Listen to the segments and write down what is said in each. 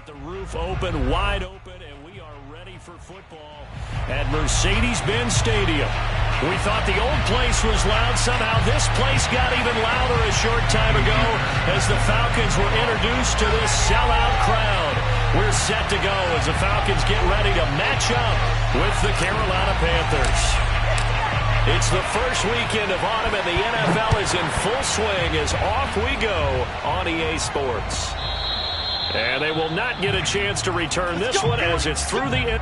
The roof open, wide open, and we are ready for football at Mercedes-Benz Stadium. We thought the old place was loud. Somehow this place got even louder a short time ago as the Falcons were introduced to this sellout crowd. We're set to go as the Falcons get ready to match up with the Carolina Panthers. It's the first weekend of autumn, and the NFL is in full swing as off we go on EA Sports. And they will not get a chance to return this one as it's through the end.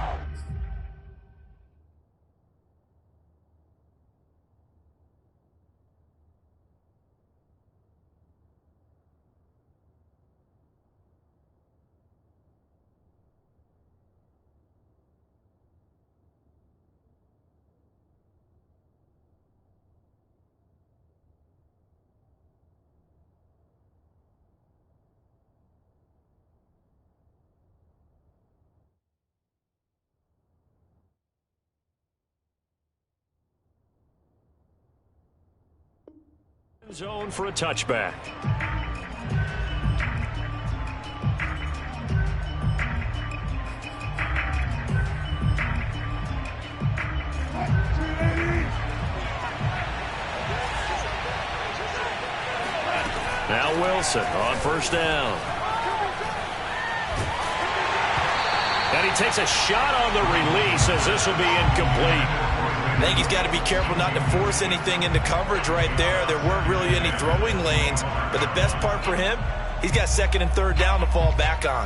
Zone for a touchback. Now Wilson on first down. And he takes a shot on the release as this will be incomplete. I think he's got to be careful not to force anything into coverage right there. There weren't really any throwing lanes, but the best part for him, he's got second and third down to fall back on.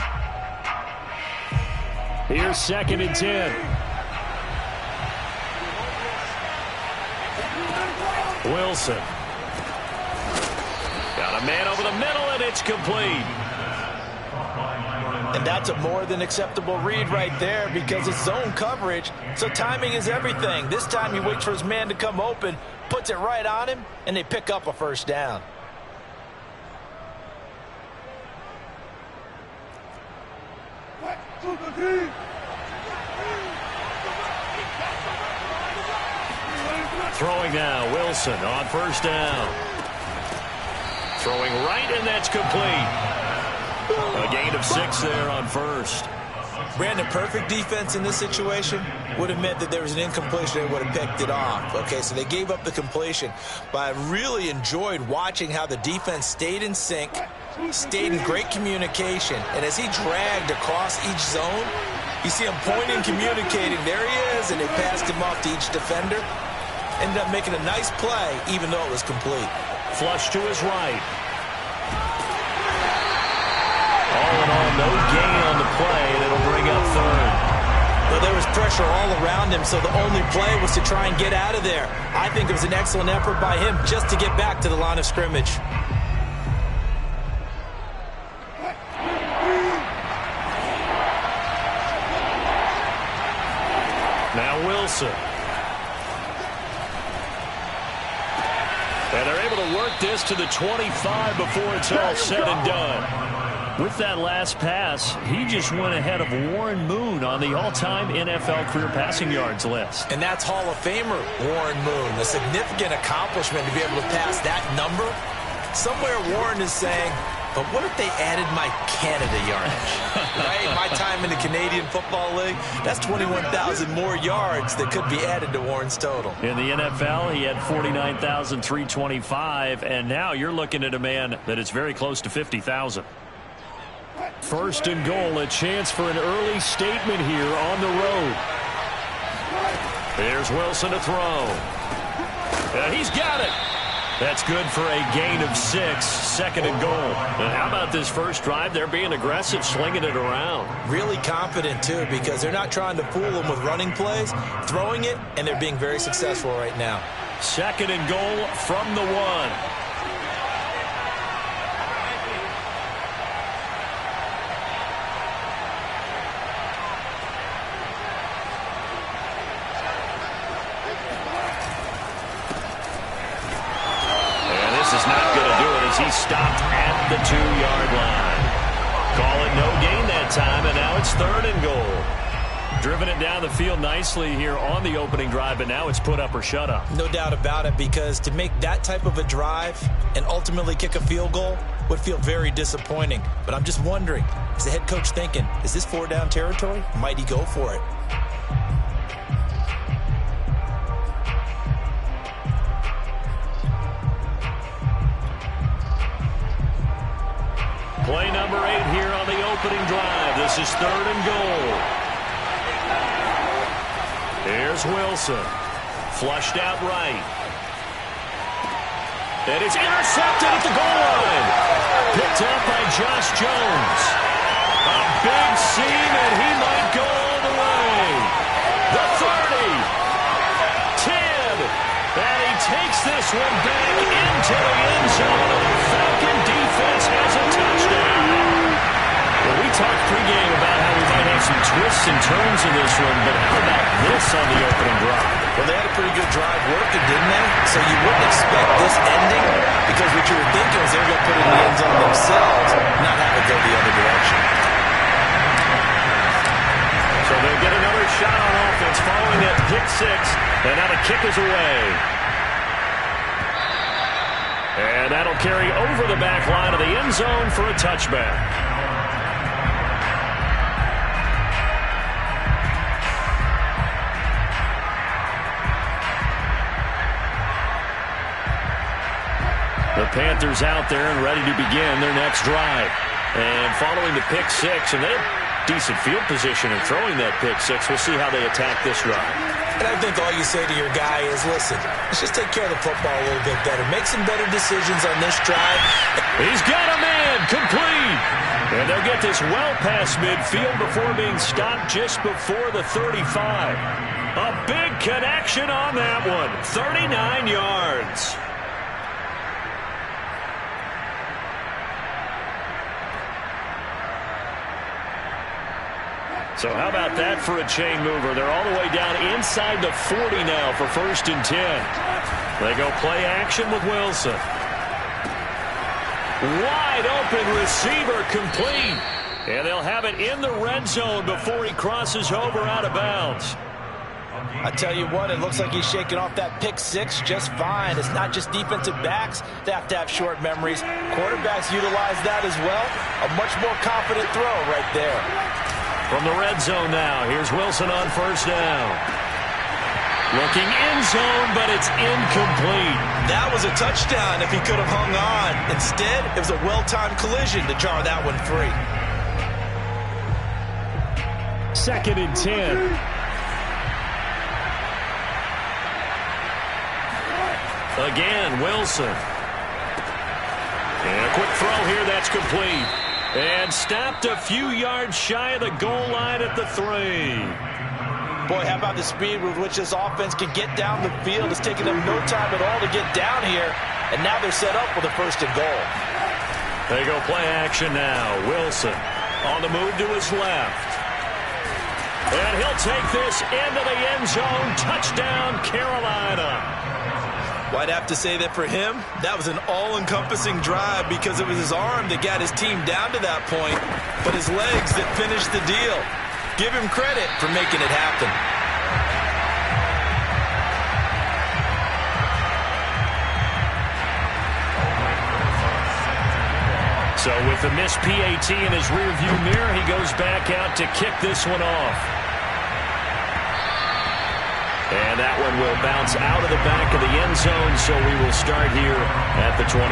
Here's 2nd and 10. Wilson. Got a man over the middle, and it's complete. And that's a more than acceptable read right there because it's zone coverage, so timing is everything. This time he waits for his man to come open, puts it right on him, and they pick up a first down. Throwing now, Wilson on first down. Throwing right, and that's complete. A gain of 6 there on first. Brandon, perfect defense in this situation would have meant that there was an incompletion. They would have picked it off. Okay, so they gave up the completion. But I really enjoyed watching how the defense stayed in sync, stayed in great communication. And as he dragged across each zone, you see him pointing, communicating. There he is, and they passed him off to each defender. Ended up making a nice play, even though it was complete. Flush to his right. All in all, no gain on the play, and it'll bring up third. Well, there was pressure all around him, so the only play was to try and get out of there. I think it was an excellent effort by him just to get back to the line of scrimmage. Now Wilson. And they're able to work this to the 25 before it's all said and done. With that last pass, he just went ahead of Warren Moon on the all-time NFL career passing yards list. And that's Hall of Famer Warren Moon. A significant accomplishment to be able to pass that number. Somewhere Warren is saying, but what if they added my Canada yardage? Right? My time in the Canadian Football League, that's 21,000 more yards that could be added to Warren's total. In the NFL, he had 49,325, and now you're looking at a man that is very close to 50,000. First and goal, a chance for an early statement here on the road. Here's Wilson to throw. And he's got it. That's good for a gain of 6, 2nd and goal. And how about this first drive? They're being aggressive, slinging it around. Really confident, too, because they're not trying to fool them with running plays, throwing it, and they're being very successful right now. 2nd and goal from the 1. He stopped at the 2-yard line. Call it no gain that time, and now it's 3rd and goal. Driven it down the field nicely here on the opening drive, but now it's put up or shut up. No doubt about it, because to make that type of a drive and ultimately kick a field goal would feel very disappointing. But I'm just wondering, is the head coach thinking, is this 4-down territory? Might he go for it? Play number 8 here on the opening drive. This is 3rd and goal. Here's Wilson. Flushed out right. And it's intercepted at the goal line. Picked up by Josh Jones. A big seam, and he might go all the way. The 30. 10. And he takes this one back into the end zone. The Falcon defense has a touchdown. Well, we talked pregame about how we might have some twists and turns in this one, but how about this on the opening drive? Well, they had a pretty good drive working, didn't they? So you wouldn't expect this ending, because what you were thinking was they were going to put it in the end zone themselves, not have it go the other direction. So they'll get another shot on offense following that pick 6, and now the kick is away. And that'll carry over the back line of the end zone for a touchback. The Panthers out there and ready to begin their next drive. And following the pick 6, and they have decent field position in throwing that pick 6. We'll see how they attack this drive. And I think all you say to your guy is, listen, let's just take care of the football a little bit better. Make some better decisions on this drive. He's got a man, complete. And they'll get this well past midfield before being stopped just before the 35. A big connection on that one. 39 yards. So how about that for a chain mover? They're all the way down inside the 40 now for 1st and 10. They go play action with Wilson. Wide open receiver, complete. And they'll have it in the red zone before he crosses over out of bounds. I tell you what, it looks like he's shaking off that pick 6 just fine. It's not just defensive backs that have to have short memories. Quarterbacks utilize that as well. A much more confident throw right there. From the red zone now, here's Wilson on 1st down. Looking end zone, but it's incomplete. That was a touchdown if he could have hung on. Instead, it was a well-timed collision to jar that one free. 2nd and 10. Again, Wilson. And a quick throw here, that's complete. And stopped a few yards shy of the goal line at the 3. Boy, how about the speed with which this offense can get down the field? It's taking them no time at all to get down here. And now they're set up with a 1st and goal. They go play action now. Wilson on the move to his left. And he'll take this into the end zone. Touchdown, Carolina. Well, I'd have to say that for him, that was an all-encompassing drive, because it was his arm that got his team down to that point, but his legs that finished the deal. Give him credit for making it happen. So with the missed PAT in his rearview mirror, he goes back out to kick this one off. And that one will bounce out of the back of the end zone, so we will start here at the 25.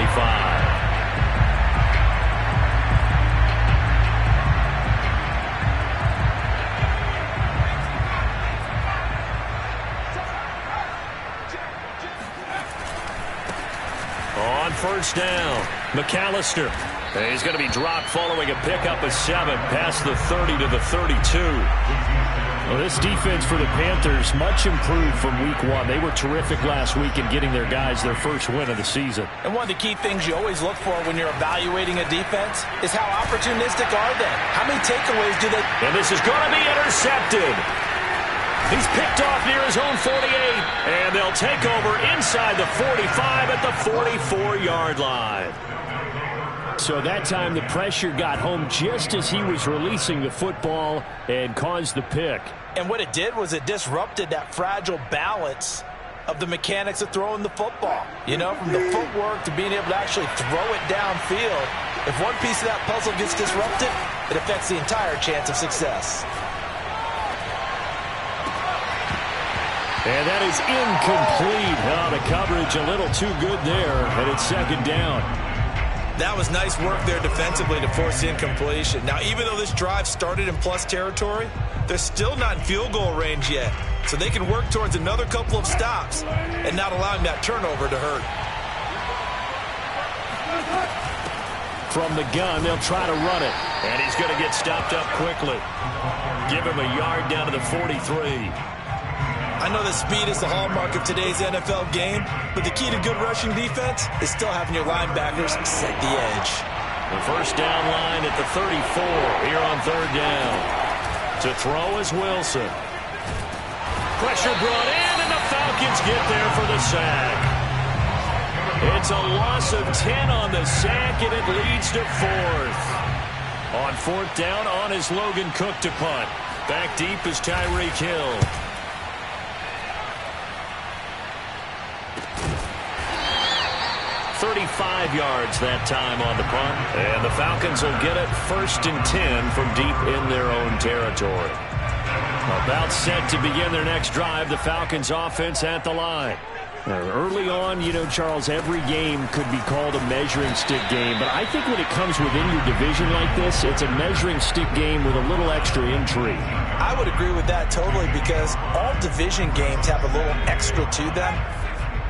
On 1st down, McAllister. He's going to be dropped following a pickup of 7 past the 30 to the 32. Well, this defense for the Panthers much improved from week 1. They were terrific last week in getting their guys their first win of the season. And one of the key things you always look for when you're evaluating a defense is how opportunistic are they? How many takeaways do they... And this is going to be intercepted. He's picked off near his own 48, and they'll take over inside the 45 at the 44-yard line. So that time the pressure got home just as he was releasing the football and caused the pick. And what it did was it disrupted that fragile balance of the mechanics of throwing the football. You know, from the footwork to being able to actually throw it downfield. If one piece of that puzzle gets disrupted, it affects the entire chance of success. And that is incomplete. Oh, the coverage a little too good there, and it's second down. That was nice work there defensively to force the incompletion. Now, even though this drive started in plus territory, they're still not in field goal range yet. So they can work towards another couple of stops and not allowing that turnover to hurt. From the gun, they'll try to run it. And he's going to get stopped up quickly. Give him a yard down to the 43. I know that speed is the hallmark of today's NFL game, but the key to good rushing defense is still having your linebackers set the edge. The first down line at the 34 here on third down. To throw is Wilson. Pressure brought in, and the Falcons get there for the sack. It's a loss of 10 on the sack, and it leads to fourth. On fourth down, on is Logan Cook to punt. Back deep is Tyreek Hill. 35 yards that time on the punt. And the Falcons will get it first and 10 from deep in their own territory. About set to begin their next drive, the Falcons offense at the line. Early on, you know, Charles, every game could be called a measuring stick game. But I think when it comes within your division like this, it's a measuring stick game with a little extra intrigue. I would agree with that totally because all division games have a little extra to them.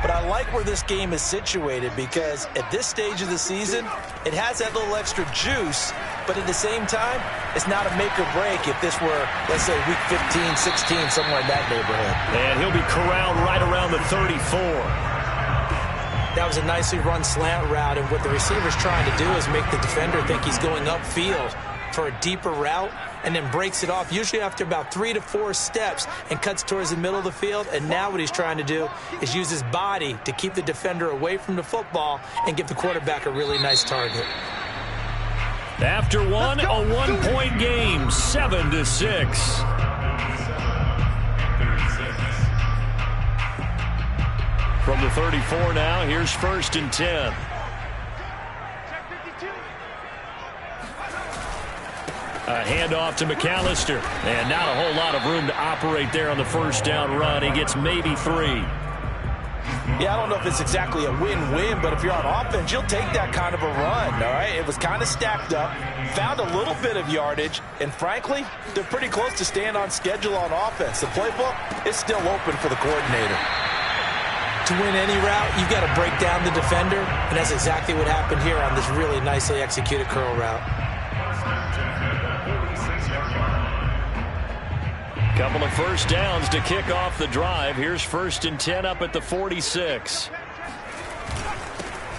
But I like where this game is situated because at this stage of the season, it has that little extra juice, but at the same time, it's not a make or break if this were, let's say, week 15, 16, somewhere in that neighborhood. And he'll be corralled right around the 34. That was a nicely run slant route, and what the receiver's trying to do is make the defender think he's going upfield for a deeper route, and then breaks it off, usually after about 3 to 4 steps, and cuts towards the middle of the field. And now what he's trying to do is use his body to keep the defender away from the football and give the quarterback a really nice target. After one, a one-point game, 7-6. From the 34 now, here's first and 10. A handoff to McAllister. And not a whole lot of room to operate there on the first down run. He gets maybe 3. Yeah, I don't know if it's exactly a win-win, but if you're on offense, you'll take that kind of a run, all right? It was kind of stacked up, found a little bit of yardage, and frankly, they're pretty close to staying on schedule on offense. The playbook is still open for the coordinator. To win any route, you've got to break down the defender, and that's exactly what happened here on this really nicely executed curl route. Couple of first downs to kick off the drive. Here's first and 10 up at the 46.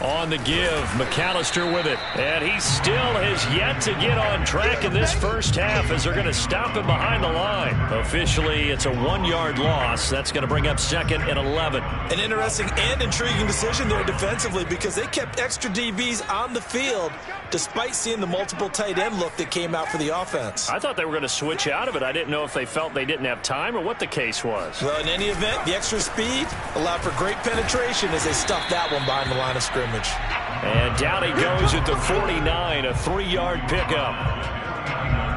On the give, McAllister with it. And he still has yet to get on track in this first half as they're going to stop him behind the line. Officially, it's a 1-yard loss. That's going to bring up second and 11. An interesting and intriguing decision there defensively because they kept extra DBs on the field despite seeing the multiple tight end look that came out for the offense. I thought they were going to switch out of it. I didn't know if they felt they didn't have time or what the case was. Well, in any event, the extra speed allowed for great penetration as they stuffed that one behind the line of scrimmage. And down he goes at the 49, a 3-yard pickup.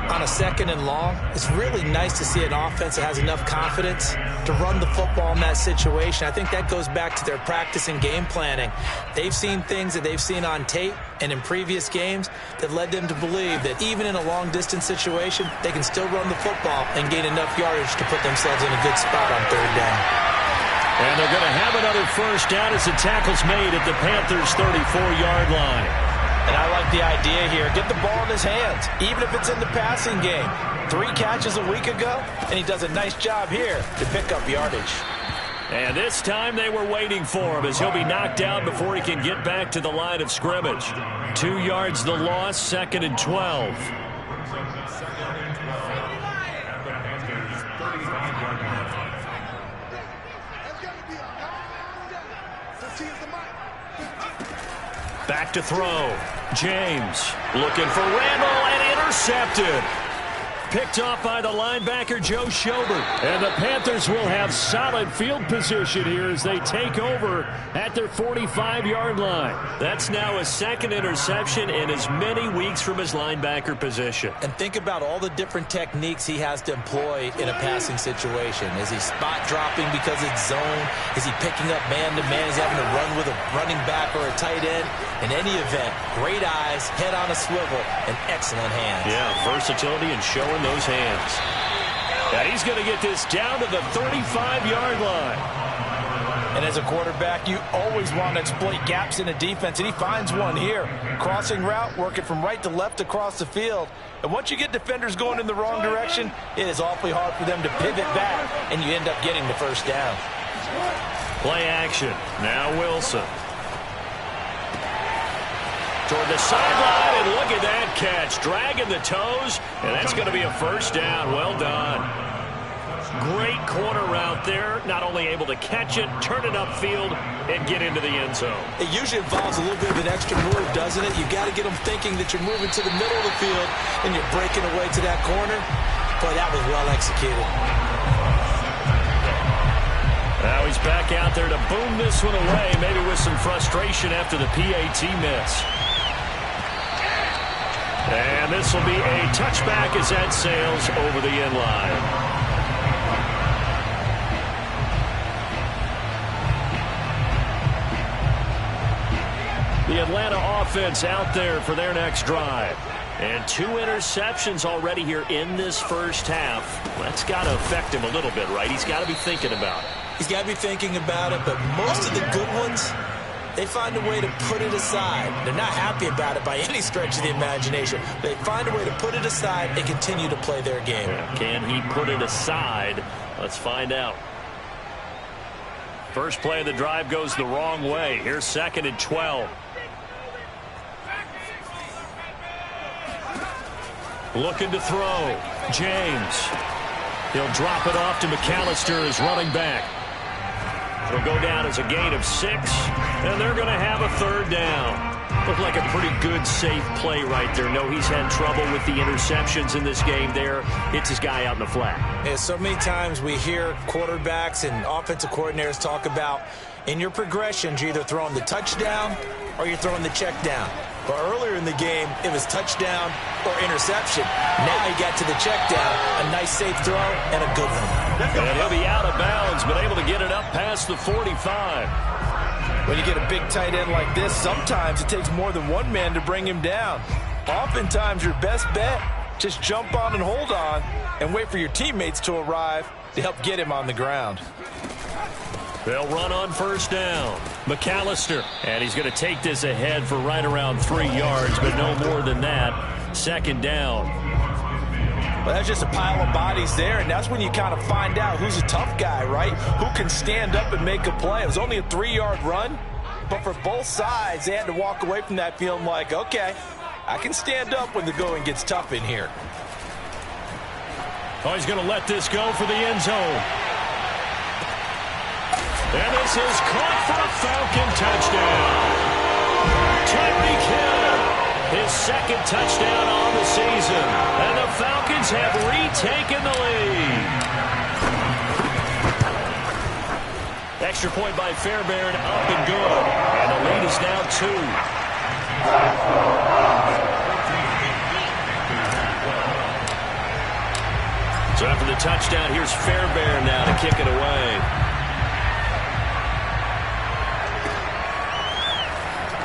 On a second and long, it's really nice to see an offense that has enough confidence to run the football in that situation. I think that goes back to their practice and game planning. They've seen things that they've seen on tape and in previous games that led them to believe that even in a long-distance situation, they can still run the football and gain enough yardage to put themselves in a good spot on third down. And they're going to have another first down as the tackle's made at the Panthers' 34-yard line. And I like the idea here. Get the ball in his hands, even if it's in the passing game. 3 catches a week ago, and he does a nice job here to pick up yardage. And this time they were waiting for him as he'll be knocked down before he can get back to the line of scrimmage. 2 yards the loss, second and 12. Back to throw. James looking for Randall and intercepted. Picked off by the linebacker, Joe Schobert. And the Panthers will have solid field position here as they take over at their 45-yard line. That's now his second interception in as many weeks from his linebacker position. And think about all the different techniques he has to employ in a passing situation. Is he spot dropping because it's zone? Is he picking up man-to-man? Is he having to run with a running back or a tight end? In any event, great eyes, head on a swivel, and excellent hands. Yeah, versatility and showing those hands. And he's going to get this down to the 35-yard line. And as a quarterback, you always want to exploit gaps in a defense, and he finds one here. Crossing route, working from right to left across the field. And once you get defenders going in the wrong direction, it is awfully hard for them to pivot back, and you end up getting the first down. Play action. Now Wilson. Toward the sideline, and look at that catch. Dragging the toes, and that's going to be a first down. Well done. Great corner route there. Not only able to catch it, turn it upfield, and get into the end zone. It usually involves a little bit of an extra move, doesn't it? You've got to get them thinking that you're moving to the middle of the field, and you're breaking away to that corner. Boy, that was well executed. Now he's back out there to boom this one away, maybe with some frustration after the PAT miss. And this will be a touchback as that sails over the end line. The Atlanta offense out there for their next drive. And 2 interceptions already here in this first half. That's got to affect him a little bit, right? He's got to be thinking about it. He's got to be thinking about it, but most of the good ones, they find a way to put it aside. They're not happy about it by any stretch of the imagination. They find a way to put it aside and continue to play their game. Can he put it aside? Let's find out. First play of the drive goes the wrong way. Here's 2nd and 12. Looking to throw. James. He'll drop it off to McAllister as running back. It'll go down as a gain of 6, and they're going to have a third down. Looked like a pretty good, safe play right there. No, he's had trouble with the interceptions in this game there. Hits his guy out in the flat. Yeah, so many times we hear quarterbacks and offensive coordinators talk about in your progressions, you're either throwing the touchdown or you're throwing the check down. But earlier in the game, it was touchdown or interception. Now he got to the check down. A nice safe throw and a good one. And he'll be out of bounds, but able to get it up past the 45. When you get a big tight end like this, sometimes it takes more than one man to bring him down. Oftentimes, your best bet, just jump on and hold on and wait for your teammates to arrive to help get him on the ground. They'll run on first down. McAllister, and he's going to take this ahead for right around 3 yards, but no more than that. 2nd down. Well, that's just a pile of bodies there, and that's when you kind of find out who's a tough guy, right? Who can stand up and make a play. It was only a 3-yard run, but for both sides, they had to walk away from that feeling like, okay, I can stand up when the going gets tough in here. Oh, he's going to let this go for the end zone. And this is caught for a Falcon touchdown. Tyreek Hill, his 2nd touchdown on the season. And the Falcons have retaken the lead. Extra point by Fairbairn, up and good. And the lead is now 2. So after the touchdown, here's Fairbairn now to kick it away.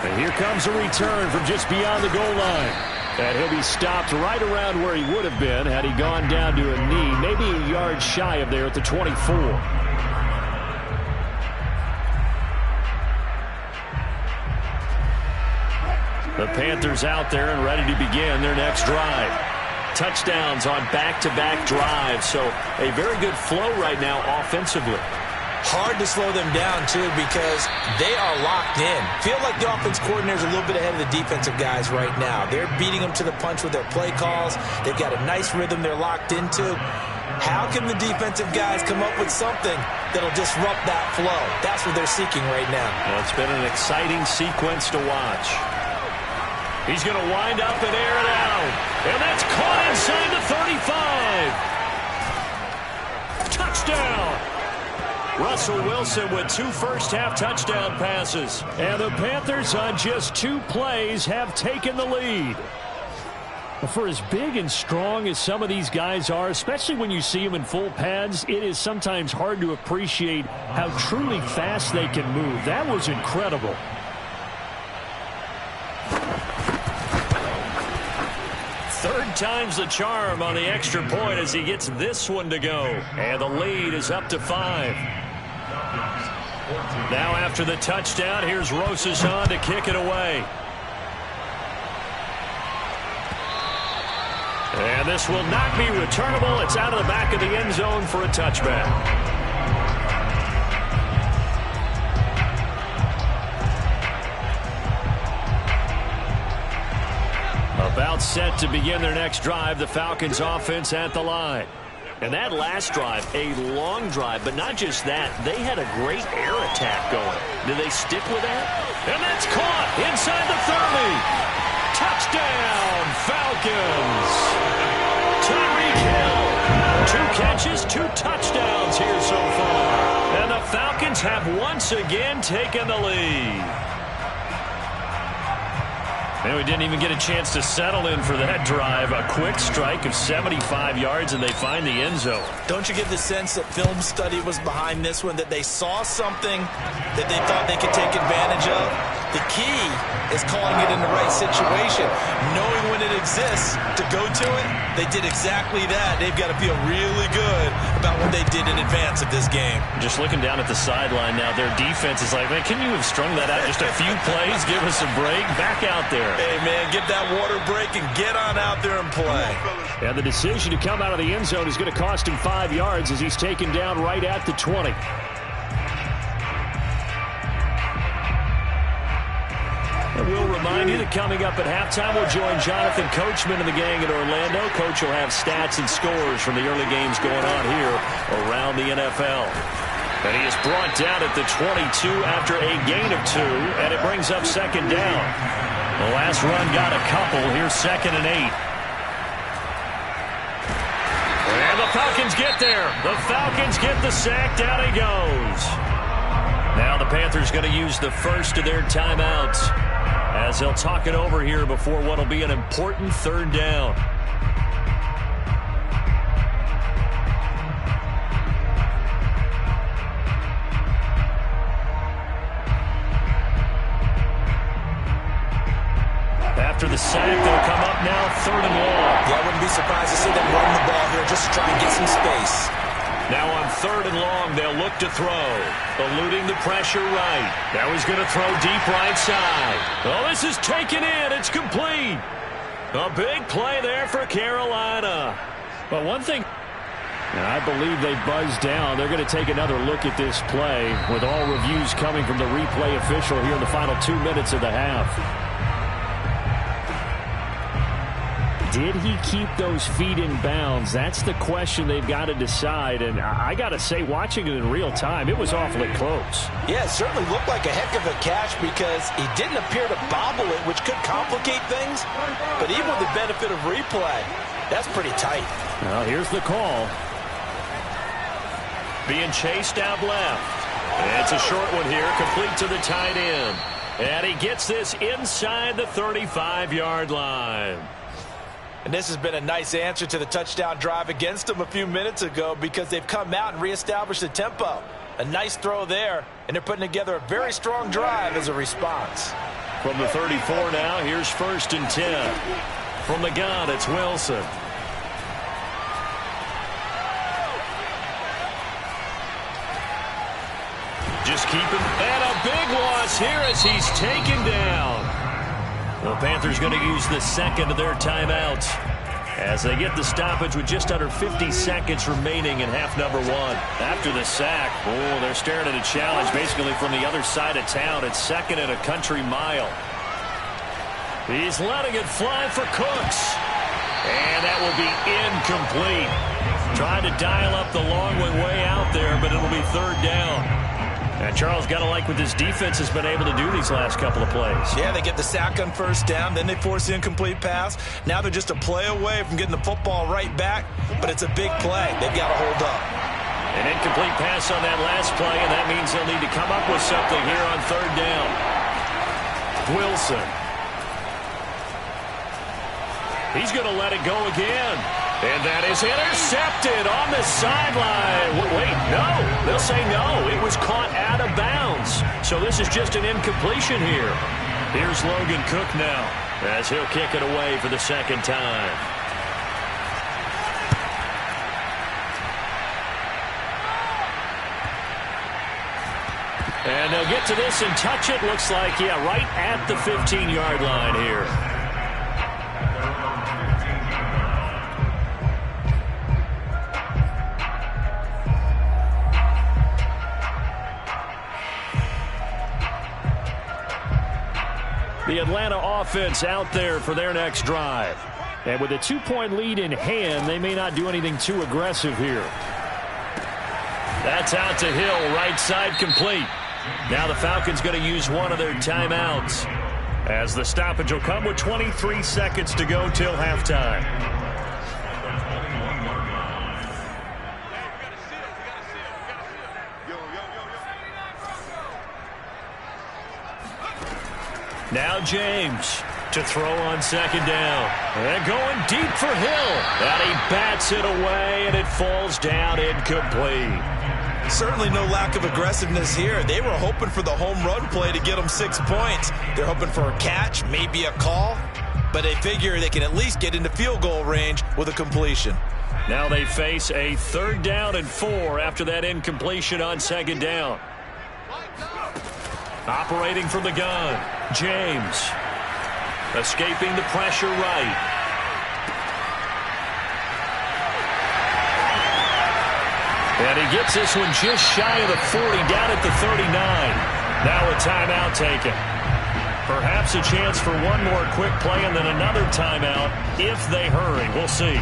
And here comes a return from just beyond the goal line. And he'll be stopped right around where he would have been had he gone down to a knee, maybe a yard shy of there at the 24. The Panthers out there and ready to begin their next drive. Touchdowns on back-to-back drives, so a very good flow right now offensively. Hard to slow them down, too, because they are locked in. Feel like the offense coordinator's a little bit ahead of the defensive guys right now. They're beating them to the punch with their play calls. They've got a nice rhythm they're locked into. How can the defensive guys come up with something that'll disrupt that flow? That's what they're seeking right now. Well, it's been an exciting sequence to watch. He's going to wind up and air it out. And that's caught inside the 35. Touchdown. Russell Wilson with 2 first-half touchdown passes. And the Panthers on just 2 plays have taken the lead. For as big and strong as some of these guys are, especially when you see them in full pads, it is sometimes hard to appreciate how truly fast they can move. That was incredible. Third time's the charm on the extra point as he gets this one to go. And the lead is up to 5. Now after the touchdown, here's Rosason to kick it away. And this will not be returnable. It's out of the back of the end zone for a touchback. About set to begin their next drive, the Falcons offense at the line. And that last drive, a long drive, but not just that. They had a great air attack going. Do they stick with that? And that's caught inside the 30. Touchdown, Falcons. Tyreek Hill. 2 catches, 2 touchdowns here so far. And the Falcons have once again taken the lead. And we didn't even get a chance to settle in for that drive. A quick strike of 75 yards, and they find the end zone. Don't you get the sense that film study was behind this one, that they saw something that they thought they could take advantage of? The key is calling it in the right situation, knowing when it exists to go to it. They did exactly that. They've got to feel really good about what they did in advance of this game. Just looking down at the sideline now, their defense is like, man, can you have strung that out just a few plays? Give us a break. Back out there. Hey, man, get that water break and get on out there and play. And the decision to come out of the end zone is going to cost him 5 yards as he's taken down right at the 20. And we'll remind you that coming up at halftime, we'll join Jonathan Coachman and the gang in Orlando. Coach will have stats and scores from the early games going on here around the NFL. And he is brought down at the 22 after a gain of 2, and it brings up second down. The last run got a couple. Here's 2nd and 8. And the Falcons get there. The Falcons get the sack. Down he goes. Now the Panthers going to use the first of their timeouts as they'll talk it over here before what will be an important 3rd down. After the sack, they'll come up now 3rd and long. Yeah, I wouldn't be surprised to see them run the ball here just to try and get some space. Now on 3rd and long, they'll look to throw. Eluding the pressure right. Now he's going to throw deep right side. Oh, this is taken in. It's complete. A big play there for Carolina. But one thing, I believe they buzzed down. They're going to take another look at this play with all reviews coming from the replay official here in the final 2 minutes of the half. Did he keep those feet in bounds? That's the question they've got to decide. And I got to say, watching it in real time, it was awfully close. Yeah, it certainly looked like a heck of a catch because he didn't appear to bobble it, which could complicate things. But even with the benefit of replay, that's pretty tight. Well, here's the call. Being chased out left. It's a short one here, complete to the tight end. And he gets this inside the 35-yard line. And this has been a nice answer to the touchdown drive against them a few minutes ago because they've come out and reestablished the tempo. A nice throw there, and they're putting together a very strong drive as a response. From the 34 now, here's 1st and 10. From the gun, it's Wilson. Just keep him. And a big loss here as he's taken down. The Panthers going to use the 2nd of their timeouts as they get the stoppage with just under 50 seconds remaining in half number 1. After the sack, they're staring at a challenge basically from the other side of town. It's 2nd and a country mile. He's letting it fly for Cooks. And that will be incomplete. Trying to dial up the long one way out there, but it'll be 3rd down. And Charles, got to like what this defense has been able to do these last couple of plays. Yeah, they get the sack on first down, then they force the incomplete pass. Now they're just a play away from getting the football right back, but it's a big play. They've got to hold up. An incomplete pass on that last play, and that means they'll need to come up with something here on third down. Wilson. He's going to let it go again. And that is intercepted on the sideline. Wait, no. They'll say no. It was caught out of bounds. So this is just an incompletion here. Here's Logan Cook now as he'll kick it away for the second time. And they'll get to this and touch it. Looks like, yeah, right at the 15-yard line here. The Atlanta offense out there for their next drive. And with a 2-point lead in hand, they may not do anything too aggressive here. That's out to Hill, right side complete. Now the Falcons going to use one of their timeouts, as the stoppage will come with 23 seconds to go till halftime. Now James to throw on second down. And going deep for Hill. And he bats it away, and it falls down incomplete. Certainly no lack of aggressiveness here. They were hoping for the home run play to get them 6 points. They're hoping for a catch, maybe a call, but they figure they can at least get into field goal range with a completion. Now they face a 3rd down and 4 after that incompletion on second down. Operating from the gun, James. Escaping the pressure right. And he gets this one just shy of the 40, down at the 39. Now a timeout taken. Perhaps a chance for one more quick play and then another timeout if they hurry. We'll see.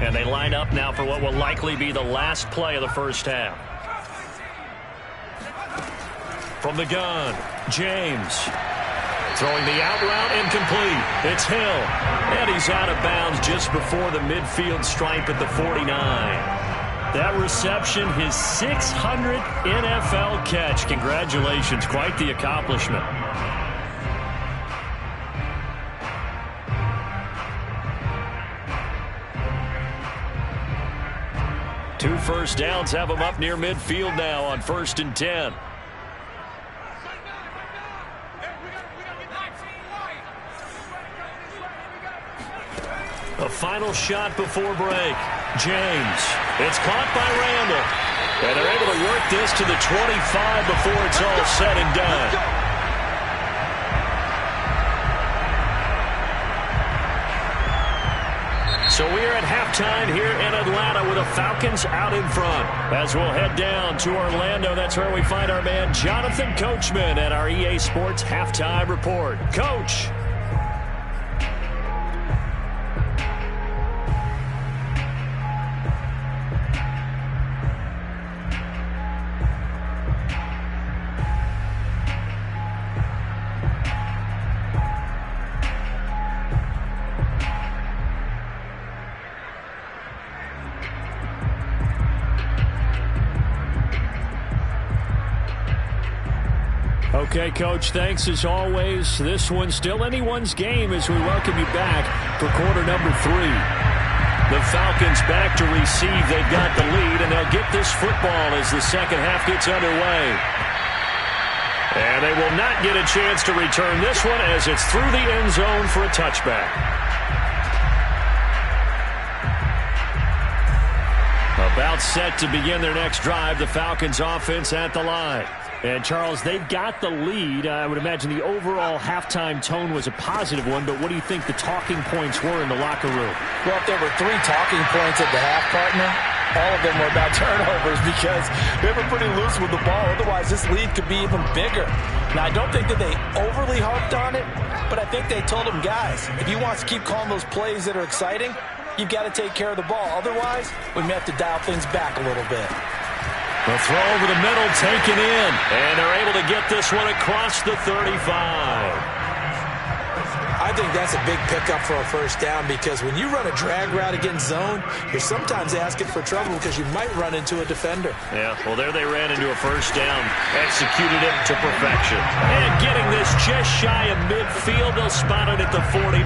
And they line up now for what will likely be the last play of the first half. From the gun, James. Throwing the out route, incomplete. It's Hill. And he's out of bounds just before the midfield stripe at the 49. That reception, his 600th NFL catch. Congratulations, quite the accomplishment. Two first downs have him up near midfield now on 1st and 10. A final shot before break. James. It's caught by Randall. And they're able to work this to the 25 before it's all said and done. So we're at halftime here in Atlanta with the Falcons out in front. As we'll head down to Orlando, that's where we find our man Jonathan Coachman at our EA Sports Halftime Report. Coach. Okay, Coach, thanks as always. This one's still anyone's game as we welcome you back for quarter number 3. The Falcons back to receive. They've got the lead, and they'll get this football as the second half gets underway. And they will not get a chance to return this one as it's through the end zone for a touchback. About set to begin their next drive, the Falcons offense at the line. And, Charles, they've got the lead. I would imagine the overall halftime tone was a positive one, but what do you think the talking points were in the locker room? Well, if there were 3 talking points at the half, partner, all of them were about turnovers because they were pretty loose with the ball. Otherwise, this lead could be even bigger. Now, I don't think that they overly harped on it, but I think they told them, guys, if you want to keep calling those plays that are exciting, you've got to take care of the ball. Otherwise, we may have to dial things back a little bit. The throw over the middle taken in, and they're able to get this one across the 35. I think that's a big pickup for a first down because when you run a drag route against zone, you're sometimes asking for trouble because you might run into a defender. Yeah, well, there they ran into a first down, executed it to perfection. And getting this just shy of midfield, they'll spot it at the 49.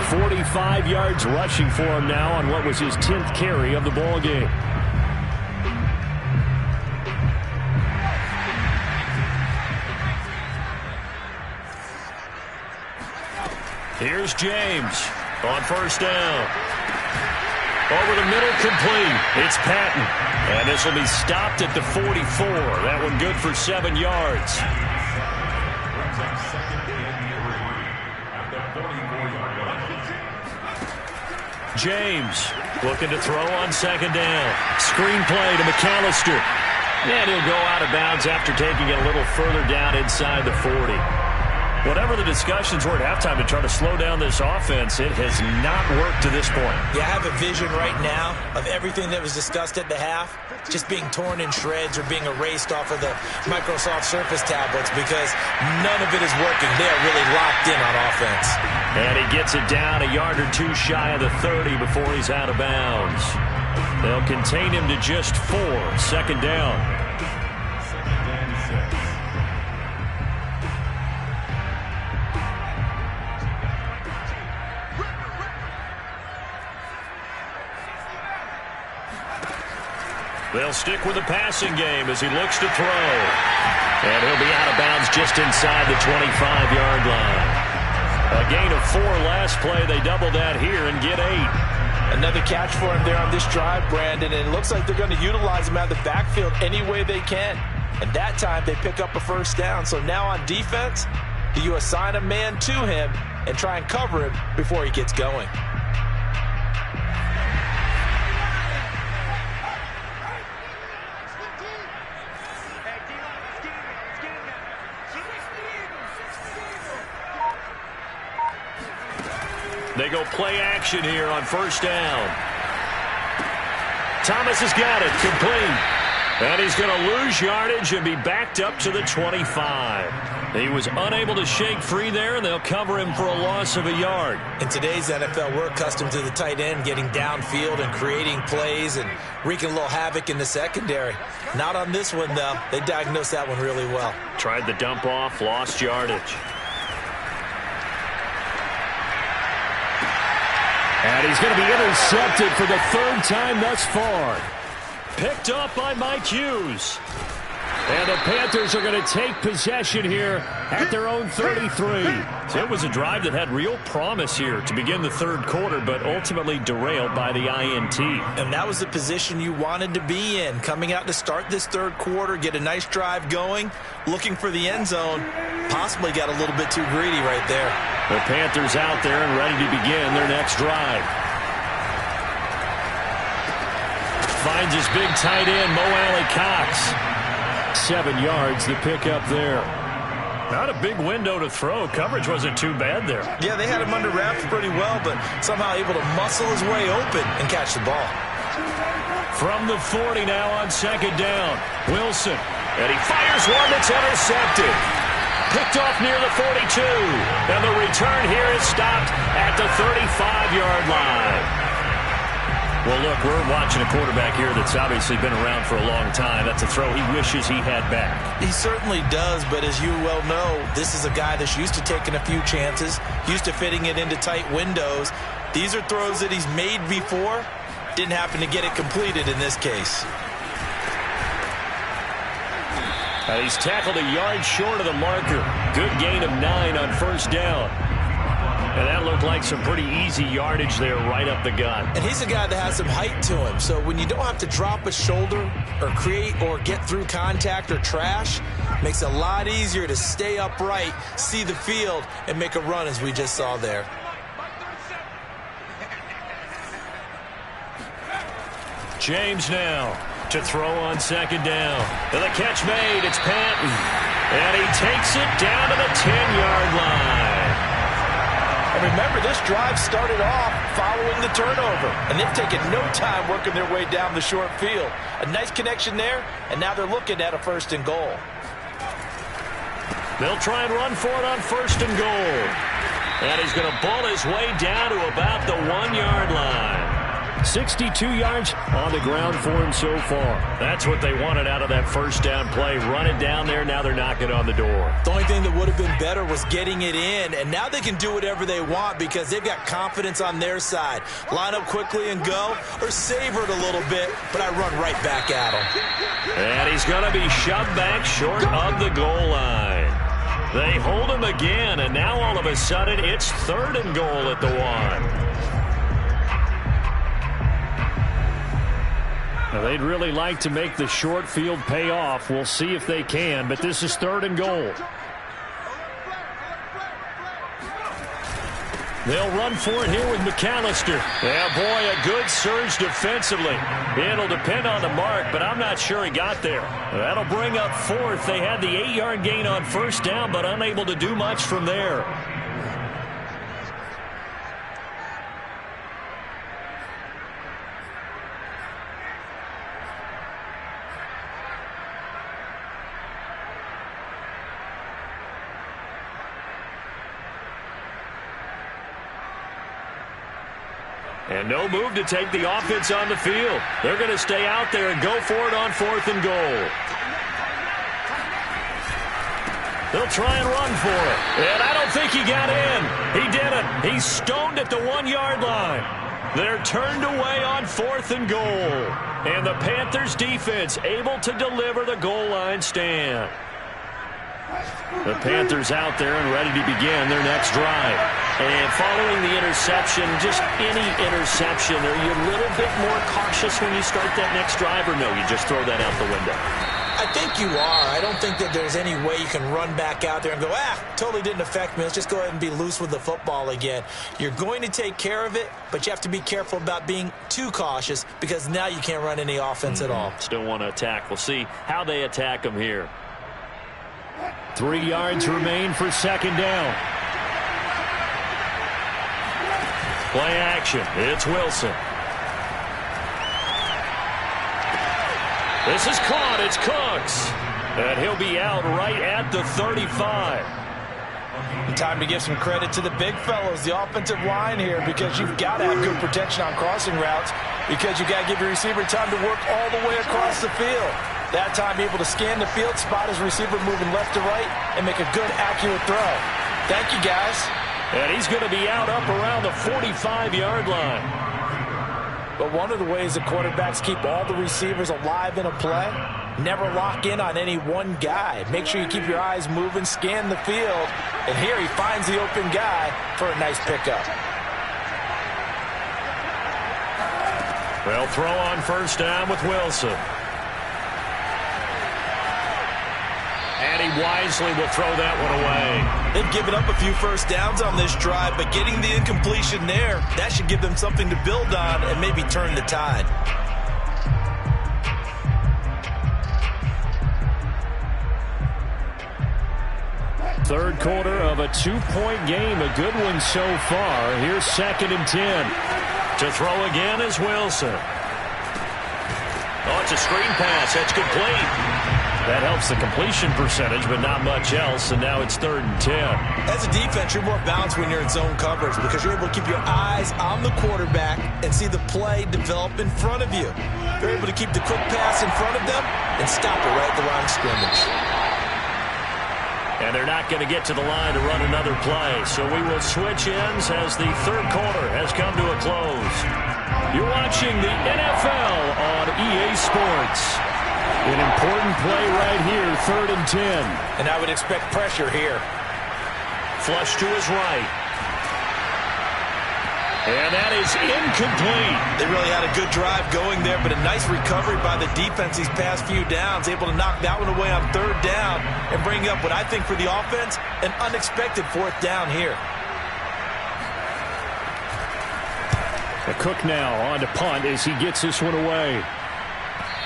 45 yards rushing for him now on what was his 10th carry of the ball game. Here's James on first down. Over the middle, complete. It's Patton. And this will be stopped at the 44. That one good for 7 yards. James looking to throw on second down. Screen play to McAllister. And he'll go out of bounds after taking it a little further down inside the 40. Whatever the discussions were at halftime to try to slow down this offense, it has not worked to this point. Yeah, I have a vision right now of everything that was discussed at the half just being torn in shreds or being erased off of the Microsoft Surface tablets because none of it is working. They are really locked in on offense. And he gets it down a yard or two shy of the 30 before he's out of bounds. They'll contain him to just 4, second down. They'll stick with the passing game as he looks to throw. And he'll be out of bounds just inside the 25-yard line. A gain of 4 last play. They double that here and get 8. Another catch for him there on this drive, Brandon, and it looks like they're going to utilize him out of the backfield any way they can. And that time they pick up a first down. So now on defense, do you assign a man to him and try and cover him before he gets going? They go play action here on first down. Thomas has got it, complete. And he's going to lose yardage and be backed up to the 25. He was unable to shake free there, and they'll cover him for a loss of a yard. In today's NFL, we're accustomed to the tight end getting downfield and creating plays and wreaking a little havoc in the secondary. Not on this one, though. They diagnosed that one really well. Tried the dump off, lost yardage. And he's going to be intercepted for the 3rd time thus far. Picked up by Mike Hughes. And the Panthers are going to take possession here at their own 33. So it was a drive that had real promise here to begin the 3rd quarter, but ultimately derailed by the INT. And that was the position you wanted to be in, coming out to start this 3rd quarter, get a nice drive going, looking for the end zone. Possibly got a little bit too greedy right there. The Panthers out there and ready to begin their next drive. Finds his big tight end, Mo Alley-Cox. 7 yards, the pick up there. Not a big window to throw. Coverage wasn't too bad there. Yeah, they had him under wraps pretty well, but somehow able to muscle his way open and catch the ball. From the 40 now on second down. Wilson. And he fires one that's intercepted. Picked off near the 42. And the return here is stopped at the 35-yard line. Well, look, we're watching a quarterback here that's obviously been around for a long time. That's a throw he wishes he had back. He certainly does, but as you well know, this is a guy that's used to taking a few chances, used to fitting it into tight windows. These are throws that he's made before. Didn't happen to get it completed in this case. He's tackled a yard short of the marker. Good gain of 9 on first down. And that looked like some pretty easy yardage there right up the gut. And he's a guy that has some height to him. So when you don't have to drop a shoulder or create or get through contact or trash, makes it a lot easier to stay upright, see the field, and make a run as we just saw there. James now to throw on second down. And the catch made. It's Patton. And he takes it down to the 10-yard line. And remember, this drive started off following the turnover. And they've taken no time working their way down the short field. A nice connection there, and now they're looking at a 1st and goal. They'll try and run for it on 1st and goal. And he's going to bull his way down to about the 1-yard line. 62 yards on the ground for him so far. That's what they wanted out of that first down play. Run it down there. Now they're knocking on the door. The only thing that would have been better was getting it in, and now they can do whatever they want because they've got confidence on their side. Line up quickly and go, or savor it a little bit, but I run right back at him. And he's going to be shoved back short of the goal line. They hold him again, and now all of a sudden it's 3rd and goal at the 1. Now, they'd really like to make the short field pay off. We'll see if they can, but this is 3rd and goal. They'll run for it here with McAllister. Yeah, boy, a good surge defensively. It'll depend on the mark, but I'm not sure he got there. That'll bring up 4th. They had the 8-yard gain on 1st down, but unable to do much from there. And no move to take the offense on the field. They're going to stay out there and go for it on 4th and goal. They'll try and run for it. And I don't think he got in. He didn't. He's stoned at the 1-yard line. They're turned away on 4th and goal. And the Panthers defense able to deliver the goal line stand. The Panthers out there and ready to begin their next drive. And following the interception, just any interception, are you a little bit more cautious when you start that next drive, or no, you just throw that out the window? I think you are. I don't think that there's any way you can run back out there and go, totally didn't affect me. Let's just go ahead and be loose with the football again. You're going to take care of it, but you have to be careful about being too cautious because now you can't run any offense at all. Still want to attack. We'll see how they attack them here. 3 yards remain for 2nd down. Play action. It's Wilson. This is caught. It's Cooks. And he'll be out right at the 35. Time to give some credit to the big fellows, the offensive line here, because you've got to have good protection on crossing routes because you've got to give your receiver time to work all the way across the field. That time able to scan the field, spot his receiver moving left to right, and make a good, accurate throw. Thank you, guys. And he's going to be out up around the 45-yard line. But one of the ways the quarterbacks keep all the receivers alive in a play, never lock in on any one guy. Make sure you keep your eyes moving, scan the field, and here he finds the open guy for a nice pickup. They'll throw on 1st down with Wilson. And he wisely will throw that one away. They've given up a few 1st downs on this drive, but getting the incompletion there, that should give them something to build on and maybe turn the tide. Third quarter of a 2-point game, a good one so far. Here's 2nd and 10. To throw again is Wilson. Oh, it's a screen pass. That's complete. That helps the completion percentage, but not much else, and now it's 3rd and 10. As a defense, you're more balanced when you're in zone coverage because you're able to keep your eyes on the quarterback and see the play develop in front of you. You're able to keep the quick pass in front of them and stop it right at the line of scrimmage. And they're not going to get to the line to run another play, so we will switch ends as the 3rd quarter has come to a close. You're watching the NFL on EA Sports. An important play right here, 3rd and 10. And I would expect pressure here. Flush to his right. And that is incomplete. They really had a good drive going there, but a nice recovery by the defense these past few downs, able to knock that one away on third down and bring up what I think for the offense, an unexpected fourth down here. The Cook now on to punt as he gets this one away.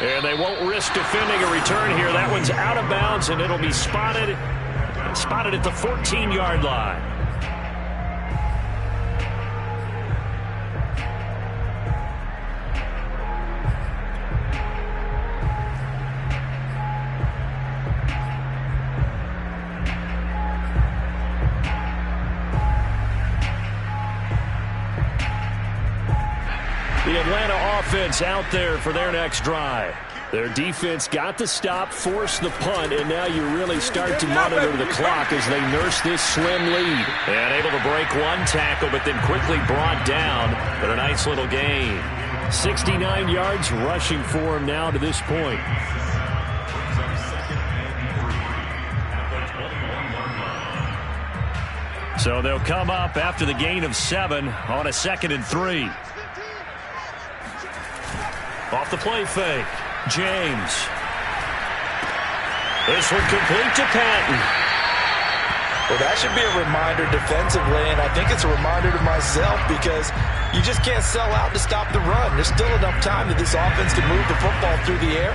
And they won't risk defending a return here. That one's out of bounds, and it'll be spotted at the 14-yard line. The Atlanta offense out there for their next drive. Their defense got the stop, forced the punt, and now you really start to monitor the clock as they nurse this slim lead. And able to break one tackle, but then quickly brought down. But a nice little gain. 69 yards rushing for him now to this point. So they'll come up after the gain of 7 on a 2nd and 3. Off the play fake. James. This one complete to Patton. Well, that should be a reminder defensively, and I think it's a reminder to myself because you just can't sell out to stop the run. There's still enough time that this offense can move the football through the air,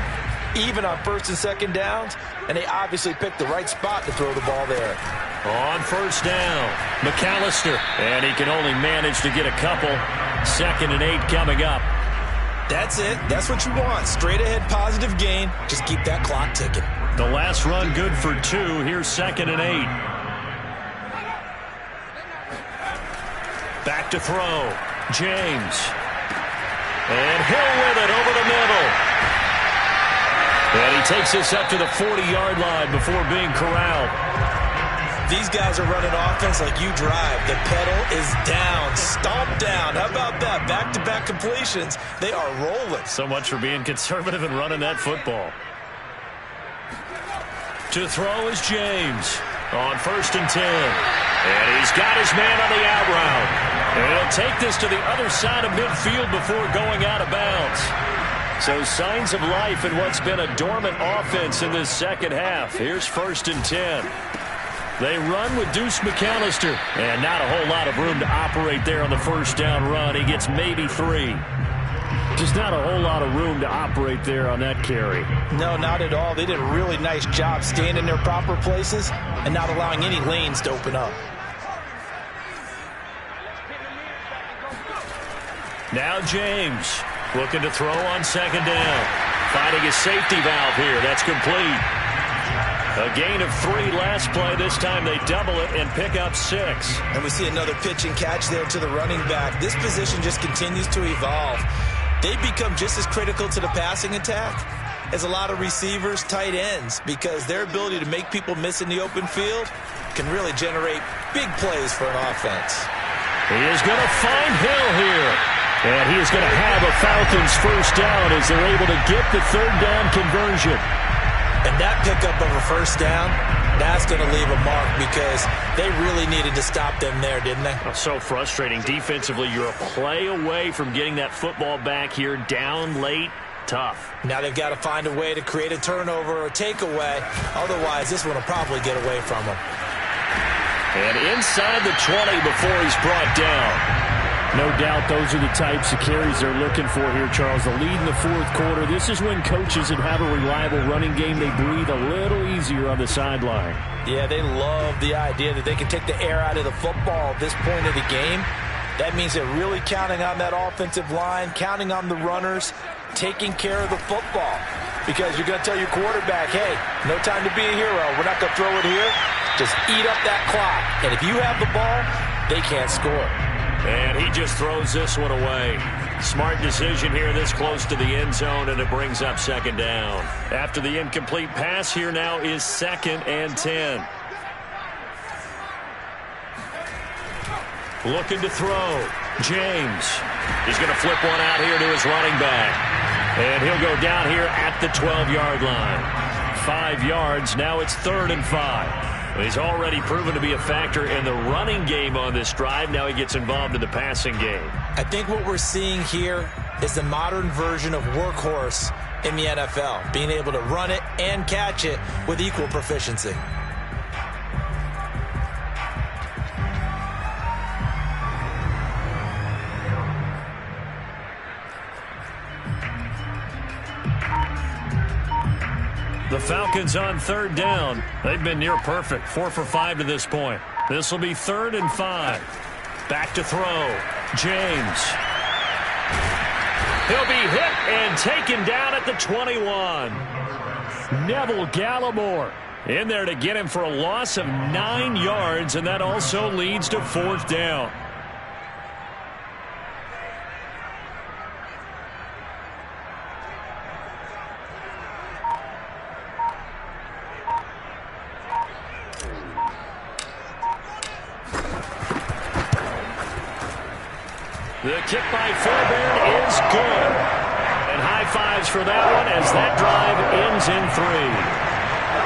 even on 1st and 2nd downs, and they obviously picked the right spot to throw the ball there. On 1st down, McAllister, and he can only manage to get a couple. 2nd and 8 coming up. That's it. That's what you want. Straight ahead positive gain. Just keep that clock ticking. The last run good for 2. Here's 2nd and 8. Back to throw. James. And Hill with it over the middle. And he takes this up to the 40-yard line before being corralled. These guys are running offense like you drive. The pedal is down, stomped down. How about that? Back-to-back completions. They are rolling. So much for being conservative and running that football. To throw is James on 1st and 10. And he's got his man on the out route. And he'll take this to the other side of midfield before going out of bounds. So signs of life in what's been a dormant offense in this second half. Here's 1st and 10. They run with Deuce McAllister, and not a whole lot of room to operate there on the 1st down run. He gets maybe 3. Just not a whole lot of room to operate there on that carry. No, not at all. They did a really nice job staying in their proper places and not allowing any lanes to open up. Now James looking to throw on 2nd down. Finding his safety valve here. That's complete. A gain of 3 last play. This time they double it and pick up 6. And we see another pitch and catch there to the running back. This position just continues to evolve. They become just as critical to the passing attack as a lot of receivers, tight ends, because their ability to make people miss in the open field can really generate big plays for an offense. He is going to find Hill here. And he is going to have a Falcons 1st down as they're able to get the 3rd down conversion. And that pickup of a 1st down, that's going to leave a mark because they really needed to stop them there, didn't they? So frustrating. Defensively, you're a play away from getting that football back here down late. Tough. Now they've got to find a way to create a turnover or a takeaway. Otherwise, this one will probably get away from them. And inside the 20 before he's brought down. No doubt those are the types of carries they're looking for here, Charles. The lead in the 4th quarter. This is when coaches that have a reliable running game, they breathe a little easier on the sideline. Yeah, they love the idea that they can take the air out of the football at this point of the game. That means they're really counting on that offensive line, counting on the runners, taking care of the football. Because you're going to tell your quarterback, hey, no time to be a hero. We're not going to throw it here. Just eat up that clock. And if you have the ball, they can't score. And he just throws this one away. Smart decision here this close to the end zone, and it brings up 2nd down. After the incomplete pass, here now is 2nd and 10. Looking to throw. James. He's going to flip one out here to his running back. And he'll go down here at the 12-yard line. 5 yards. Now it's 3rd and 5. He's already proven to be a factor in the running game on this drive. Now he gets involved in the passing game. I think what we're seeing here is the modern version of workhorse in the NFL, being able to run it and catch it with equal proficiency. The Falcons on third down. They've been near perfect, 4 for 5 to this point. This will be 3rd and 5. Back to throw. James. He'll be hit and taken down at the 21. Neville Gallimore in there to get him for a loss of 9 yards, and that also leads to 4th down. The kick by Fairbairn is good. And high fives for that one as that drive ends in 3.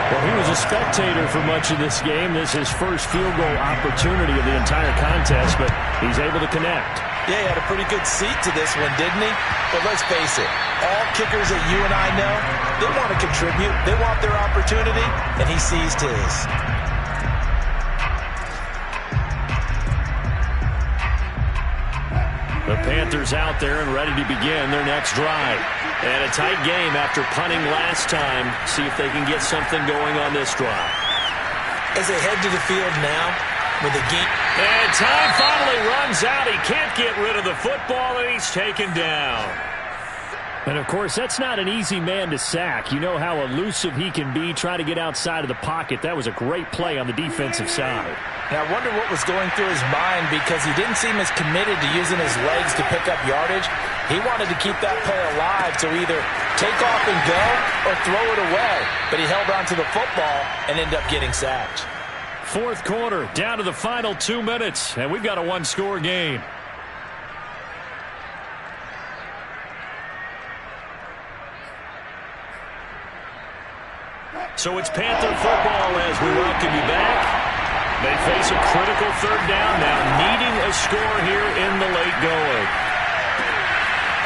Well, he was a spectator for much of this game. This is his first field goal opportunity of the entire contest, but he's able to connect. Yeah, he had a pretty good seat to this one, didn't he? But let's face it, all kickers that you and I know, they want to contribute. They want their opportunity, and he seized his. The Panthers out there and ready to begin their next drive. And a tight game after punting last time. See if they can get something going on this drive. As they head to the field now with the game. And time finally runs out. He can't get rid of the football, and he's taken down. And, of course, that's not an easy man to sack. You know how elusive he can be trying to get outside of the pocket. That was a great play on the defensive side. And I wonder what was going through his mind, because he didn't seem as committed to using his legs to pick up yardage. He wanted to keep that play alive to either take off and go or throw it away. But he held on to the football and ended up getting sacked. 4th quarter, down to the final 2 minutes, and we've got a one-score game. So it's Panther football as we welcome you back. They face a critical 3rd down now, needing a score here in the late going.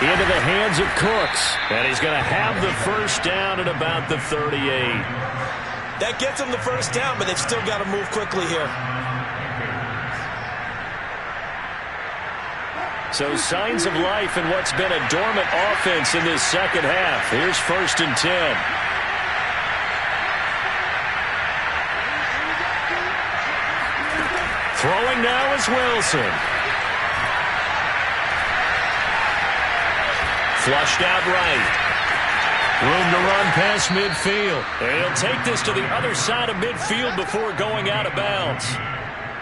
Into the hands of Cooks, and he's going to have the 1st down at about the 38. That gets him the 1st down, but they've still got to move quickly here. So signs of life in what's been a dormant offense in this second half. Here's 1st and 10. Throwing now is Wilson. Flushed out right. Room to run past midfield. And he'll take this to the other side of midfield before going out of bounds.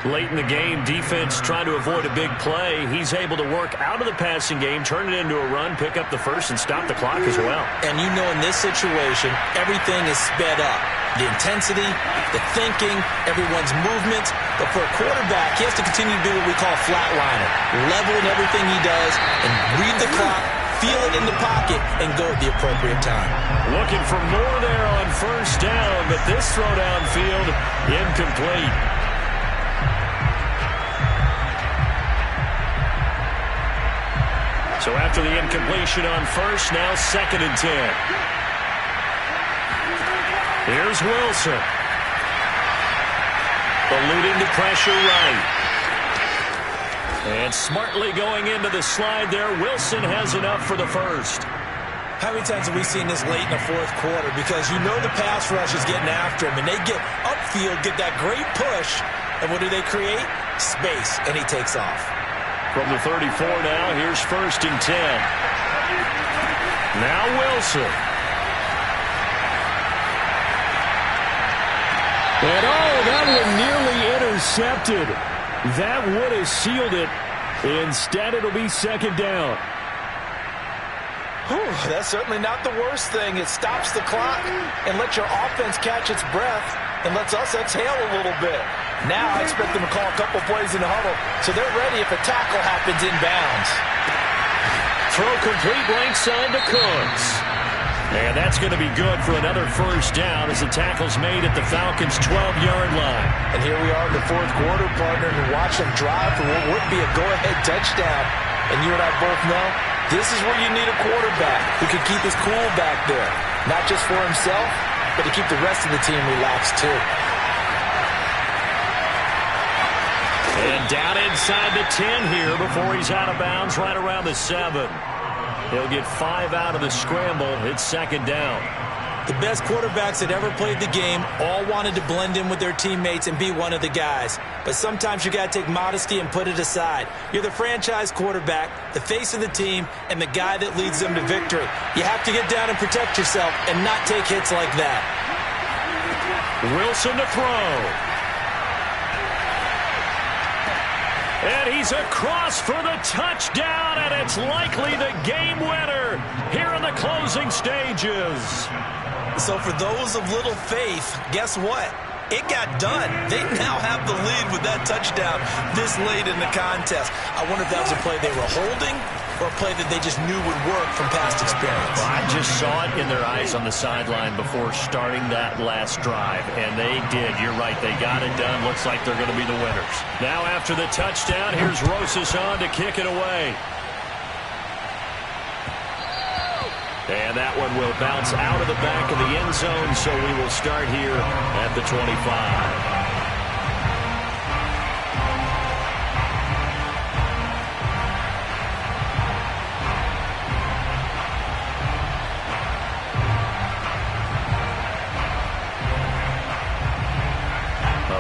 Late in the game, defense trying to avoid a big play. He's able to work out of the passing game, turn it into a run, pick up the 1st, and stop the clock as well. And you know, in this situation, everything is sped up. The intensity, the thinking, everyone's movement. But for a quarterback, he has to continue to do what we call flatliner. Level in everything he does and read the clock, feel it in the pocket, and go at the appropriate time. Looking for more there on 1st down, but this throw downfield incomplete. So after the incompletion on 1st, now 2nd and 10. Here's Wilson. Alluding to pressure right. And smartly going into the slide there. Wilson has enough for the 1st. How many times have we seen this late in the 4th quarter? Because you know the pass rush is getting after him, and they get upfield, get that great push, and what do they create? Space, and he takes off. From the 34 now, here's 1st and 10. Now Wilson. And that one nearly intercepted. That would have sealed it. Instead, it'll be 2nd down. Whew, that's certainly not the worst thing. It stops the clock and lets your offense catch its breath and lets us exhale a little bit. Now I expect them to call a couple plays in the huddle, so they're ready if a tackle happens inbounds. Throw complete right side to Cooks. And that's going to be good for another first down as the tackle's made at the Falcons' 12-yard line. And here we are in the fourth quarter, partner, and watch them drive for what would be a go-ahead touchdown. And you and I both know this is where you need a quarterback who can keep his cool back there. Not just for himself, but to keep the rest of the team relaxed too. And down inside the 10 here before he's out of bounds right around the 7. He'll get 5 out of the scramble. It's second down. The best quarterbacks that ever played the game all wanted to blend in with their teammates and be one of the guys. But sometimes you got to take modesty and put it aside. You're the franchise quarterback, the face of the team, and the guy that leads them to victory. You have to get down and protect yourself and not take hits like that. Wilson to throw. And he's across for the touchdown, and it's likely the game winner here in the closing stages. So for those of little faith, guess what? It got done. They now have the lead with that touchdown this late in the contest. I wonder if that was a play they were holding or a play that they just knew would work from past experience. Well, I just saw it in their eyes on the sideline before starting that last drive, and they did. You're right. They got it done. Looks like they're going to be the winners. Now after the touchdown, here's Rosas on to kick it away. And that one will bounce out of the back of the end zone, so we will start here at the 25.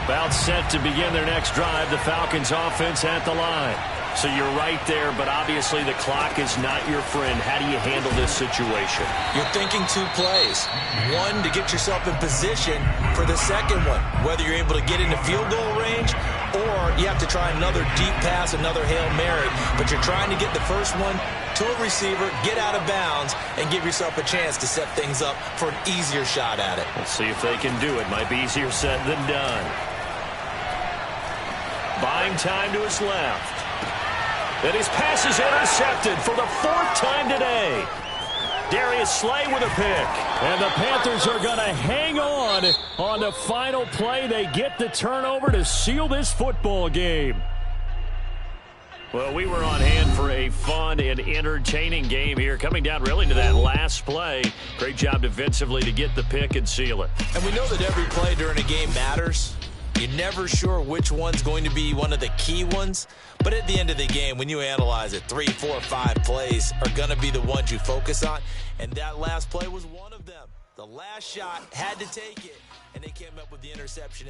About set to begin their next drive, the Falcons offense at the line. So you're right there, but obviously the clock is not your friend. How do you handle this situation? You're thinking 2 plays. One, to get yourself in position for the second one, whether you're able to get into field goal range or you have to try another deep pass, another Hail Mary, but you're trying to get the first one to a receiver, get out of bounds, and give yourself a chance to set things up for an easier shot at it. Let's see if they can do it. Might be easier said than done. Buying time to his left. And his pass is intercepted for the 4th time today. Darius Slay with a pick. And the Panthers are going to hang on the final play. They get the turnover to seal this football game. Well, we were on hand for a fun and entertaining game here. Coming down really to that last play. Great job defensively to get the pick and seal it. And we know that every play during a game matters. You're never sure which one's going to be one of the key ones. But at the end of the game, when you analyze it, 3, 4, 5 plays are going to be the ones you focus on. And that last play was one of them. The last shot had to take it, and they came up with the interception.